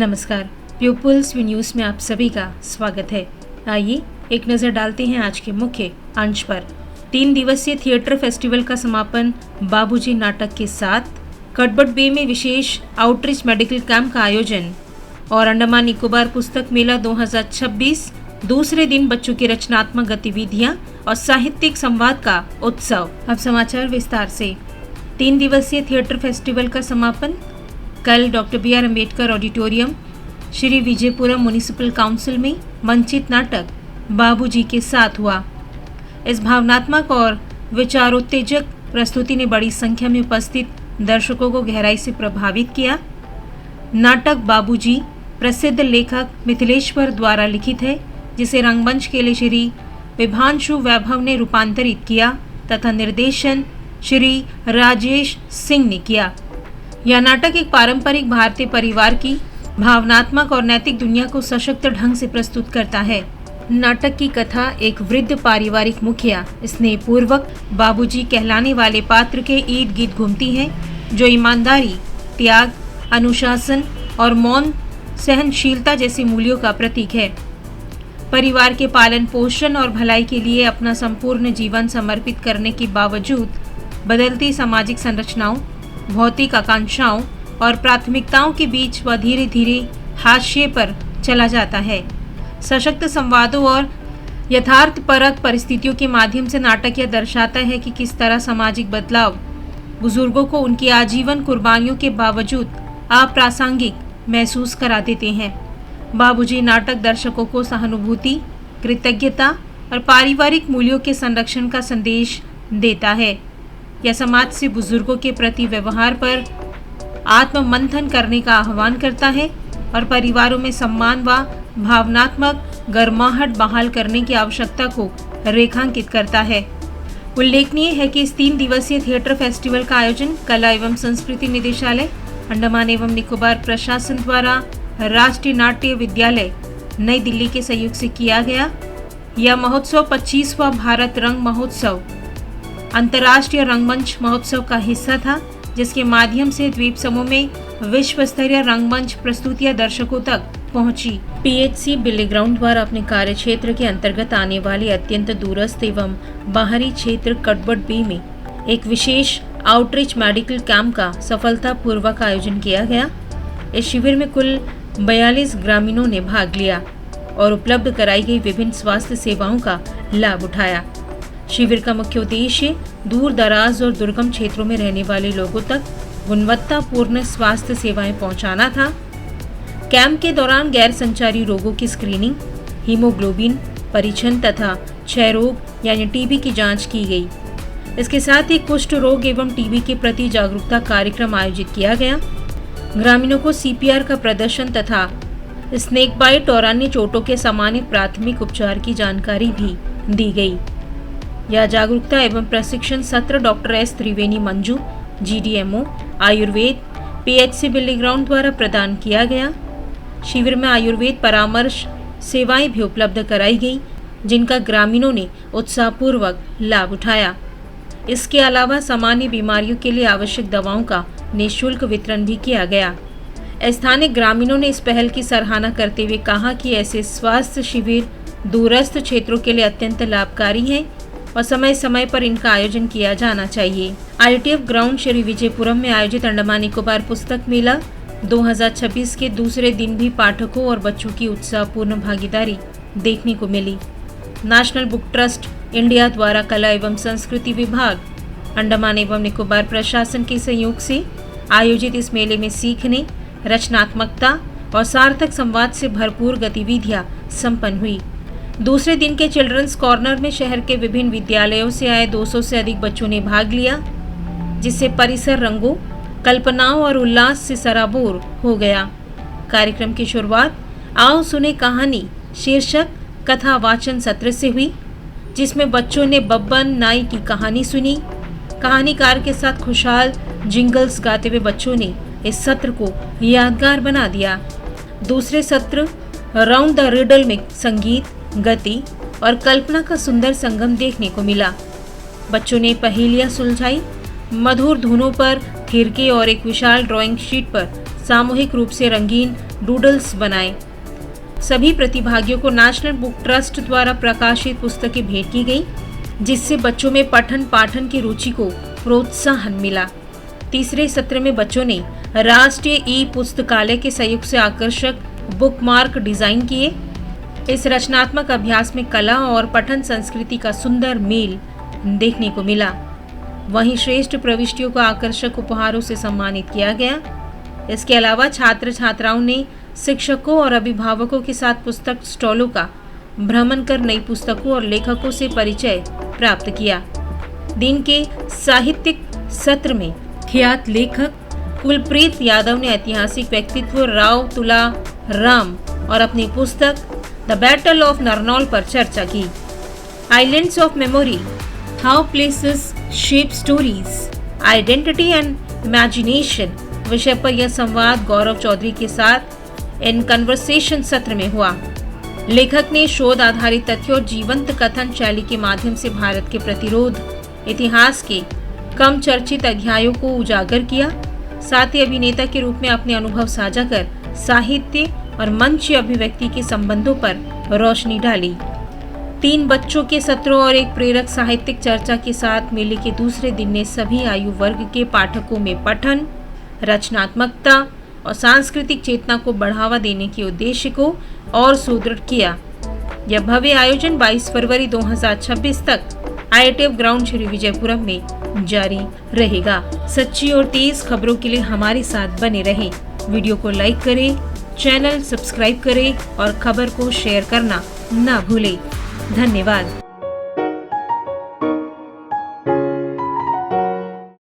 नमस्कार, people's news में आप सभी का स्वागत है। आइए एक नज़र डालते हैं आज के मुख्य अंश पर। 3 दिवसीय थिएटर फेस्टिवल का समापन बाबूजी नाटक के साथ, कटबट बे में विशेष आउटरीच मेडिकल कैंप का आयोजन और अंडमान निकोबार पुस्तक मेला 2026 दूसरे दिन बच्चों की रचनात्मक गतिविधियां और साहित्यिक संवाद का उत्सव। अब समाचार विस्तार से। 3 दिवसीय थिएटर फेस्टिवल का समापन कल doctor BR Ambedkar auditorium, Shri Vijayapuram municipal council में मंचित नाटक बाबूजी के साथ हुआ। इस भावनात्मक और विचारोत्तेजक प्रस्तुति ने बड़ी संख्या में उपस्थित दर्शकों को गहराई से प्रभावित किया। नाटक बाबूजी प्रसिद्ध लेखक मिथिलेश्वर द्वारा लिखित है, जिसे रंगमंच के लिए श्री विभांशु वैभव ने रूपांतरित किया तथा निर्देशन श्री राजेश सिंह ने किया। यह नाटक एक पारंपरिक भारतीय परिवार की भावनात्मक और नैतिक दुनिया को सशक्त ढंग से प्रस्तुत करता है। नाटक की कथा एक वृद्ध पारिवारिक मुखिया स्नेहपूर्वक बाबूजी कहलाने वाले पात्र के इर्द गिर्द घूमती है, जो ईमानदारी, त्याग, अनुशासन और मौन सहनशीलता जैसे मूल्यों का प्रतीक है। परिवार के पालन पोषण और भलाई के लिए अपना संपूर्ण जीवन समर्पित करने के बावजूद बदलती सामाजिक संरचनाओं, भौतिक आकांक्षाओं और प्राथमिकताओं के बीच वह धीरे धीरे हाशिए पर चला जाता है। सशक्त संवादों और यथार्थपरक परिस्थितियों के माध्यम से नाटक यह दर्शाता है कि किस तरह सामाजिक बदलाव बुजुर्गों को उनकी आजीवन कुर्बानियों के बावजूद अप्रासंगिक महसूस करा देते हैं। बाबूजी नाटक दर्शकों को सहानुभूति, कृतज्ञता और पारिवारिक मूल्यों के संरक्षण का संदेश देता है। यह समाज से बुजुर्गों के प्रति व्यवहार पर आत्ममंथन करने का आह्वान करता है और परिवारों में सम्मान व भावनात्मक गर्माहट बहाल करने की आवश्यकता को रेखांकित करता है। उल्लेखनीय है कि इस 3 दिवसीय थिएटर फेस्टिवल का आयोजन कला एवं संस्कृति निदेशालय, अंडमान एवं निकोबार प्रशासन द्वारा राष्ट्रीय नाट्य विद्यालय नई दिल्ली के सहयोग से किया गया। यह महोत्सव 25वां भारत रंग महोत्सव अंतर्राष्ट्रीय रंगमंच महोत्सव का हिस्सा था, जिसके माध्यम से द्वीप समूह में विश्व स्तरीय रंगमंच प्रस्तुतियां दर्शकों तक पहुंची। PHC बिलीग्राउंड द्वारा अपने कार्य क्षेत्र के अंतर्गत आने वाले अत्यंत दूरस्थ एवं बाहरी क्षेत्र कटबट बे में एक विशेष आउटरीच मेडिकल कैंप का सफलतापूर्वक आयोजन किया गया। इस शिविर में कुल 42 ग्रामीणों ने भाग लिया और उपलब्ध कराई गई विभिन्न स्वास्थ्य सेवाओं का लाभ उठाया। शिविर का मुख्य उद्देश्य दूर दराज और दुर्गम क्षेत्रों में रहने वाले लोगों तक गुणवत्तापूर्ण स्वास्थ्य सेवाएं पहुंचाना था। कैंप के दौरान गैर संचारी रोगों की स्क्रीनिंग, हीमोग्लोबिन परीक्षण तथा क्षय रोग यानी TB की जांच की गई। इसके साथ ही कुष्ठ रोग एवं TB के प्रति जागरूकता कार्यक्रम आयोजित किया गया। ग्रामीणों को CPR का प्रदर्शन तथा स्नेक बाइट और अन्य चोटों के सामान्य प्राथमिक उपचार की जानकारी भी दी गई। यह जागरूकता एवं प्रशिक्षण सत्र डॉक्टर S त्रिवेणी मंजू, GDMO आयुर्वेद, PHC बिलीग्राउंड द्वारा प्रदान किया गया। शिविर में आयुर्वेद परामर्श सेवाएं भी उपलब्ध कराई गई, जिनका ग्रामीणों ने उत्साहपूर्वक लाभ उठाया। इसके अलावा सामान्य बीमारियों के लिए आवश्यक दवाओं का निःशुल्क वितरण भी किया गया। स्थानीय ग्रामीणों ने इस पहल की सराहना करते हुए कहा कि ऐसे स्वास्थ्य शिविर दूरस्थ क्षेत्रों के लिए अत्यंत लाभकारी हैं और समय समय पर इनका आयोजन किया जाना चाहिए। ITF ग्राउंड श्री विजयपुरम में आयोजित अंडमान निकोबार पुस्तक मेला 2026 के दूसरे दिन भी पाठकों और बच्चों की उत्साहपूर्ण भागीदारी देखने को मिली। नेशनल बुक ट्रस्ट इंडिया द्वारा कला एवं संस्कृति विभाग, अंडमान एवं निकोबार प्रशासन के सहयोग से आयोजित इस मेले में सीखने, रचनात्मकता और सार्थक संवाद से भरपूर गतिविधियां संपन्न हुई। दूसरे दिन के चिल्ड्रंस कॉर्नर में शहर के विभिन्न विद्यालयों से आए 200 से अधिक बच्चों ने भाग लिया, जिससे परिसर रंगों, कल्पनाओं और उल्लास से सराबोर हो गया। कार्यक्रम की शुरुआत आओ सुने कहानी शीर्षक कथा वाचन सत्र से हुई, जिसमें बच्चों ने बब्बन नाई की कहानी सुनी। कहानीकार के साथ खुशहाल जिंगल्स गाते हुए बच्चों ने इस सत्र को यादगार बना दिया। दूसरे सत्र राउंड द रिडल में संगीत, गति और कल्पना का सुंदर संगम देखने को मिला। बच्चों ने पहेलियां सुलझाई, मधुर धुनों पर थिरके और एक विशाल ड्राइंग शीट पर सामूहिक रूप से रंगीन डूडल्स बनाए। सभी प्रतिभागियों को नेशनल बुक ट्रस्ट द्वारा प्रकाशित पुस्तकें भेंट की गई, जिससे बच्चों में पठन पाठन की रुचि को प्रोत्साहन मिला। तीसरे सत्र में बच्चों ने राष्ट्रीय ई पुस्तकालय के सहयोग से आकर्षक बुकमार्क डिजाइन किए। इस रचनात्मक अभ्यास में कला और पठन संस्कृति का सुंदर मेल देखने को मिला। वहीं श्रेष्ठ प्रविष्टियों को आकर्षक उपहारों से सम्मानित किया गया। इसके अलावा छात्र छात्राओं ने शिक्षकों और अभिभावकों के साथ पुस्तक स्टॉलों का भ्रमण कर नई पुस्तकों और लेखकों से परिचय प्राप्त किया। दिन के साहित्यिक सत्र में ख्यात लेखक कुलप्रीत यादव ने ऐतिहासिक व्यक्तित्व राव तुलाराम और अपनी पुस्तक द बैटल ऑफ नरनौल पर चर्चा की। Islands of memory, how places shape stories, identity and imagination विषय पर यह संवाद गौरव चौधरी के साथ इन कन्वर्सेशन सत्र में हुआ। लेखक ने शोध आधारित तथ्यों और जीवंत कथन शैली के माध्यम से भारत के प्रतिरोध इतिहास के कम चर्चित अध्यायों को उजागर किया। साथ ही अभिनेता के रूप में अपने अनुभव साझा कर साहित्य और मंच अभिव्यक्ति के संबंधों पर रोशनी डाली। 3 बच्चों के सत्रों और एक प्रेरक साहित्यिक चर्चा के साथ मेले के दूसरे दिन ने सभी आयु वर्ग के पाठकों में पठन, रचनात्मकता और सांस्कृतिक चेतना को बढ़ावा देने के उद्देश्य को और सुदृढ़ किया। यह भव्य आयोजन 22 फरवरी 2026 तक IITF ग्राउंड श्री विजयपुरम में जारी रहेगा। सच्ची और तेज खबरों के लिए हमारे साथ बने रहें। वीडियो को लाइक करें, चैनल सब्सक्राइब करें और खबर को शेयर करना ना भूलें। धन्यवाद।